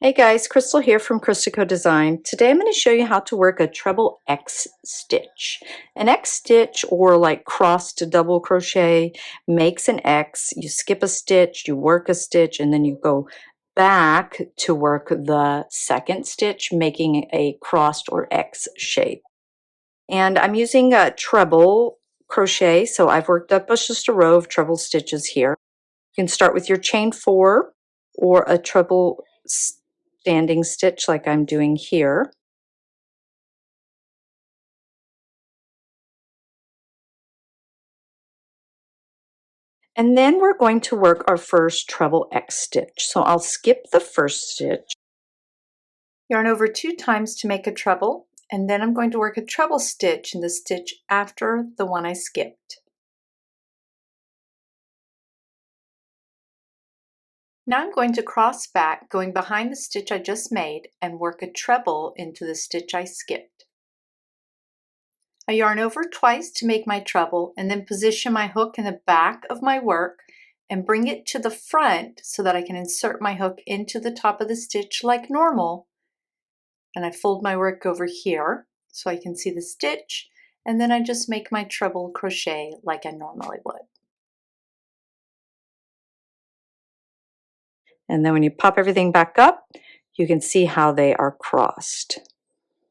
Hey guys, Crystal here from ChristaCoDesign. Today I'm going to show you how to work a treble X stitch. An X stitch, or like cross to double crochet, makes an X. You skip a stitch, you work a stitch, and then you go back to work the second stitch, making a crossed or X shape. And I'm using a treble crochet, so I've worked up just a row of treble stitches here. You can start with your chain 4 or a treble standing stitch like I'm doing here. And then we're going to work our first treble X stitch. So I'll skip the first stitch, yarn over 2 times to make a treble, and then I'm going to work a treble stitch in the stitch after the one I skipped. Now I'm going to cross back, going behind the stitch I just made, and work a treble into the stitch I skipped. I yarn over twice to make my treble, and then position my hook in the back of my work and bring it to the front so that I can insert my hook into the top of the stitch like normal. And I fold my work over here so I can see the stitch, and then I just make my treble crochet like I normally would. And then when you pop everything back up, you can see how they are crossed.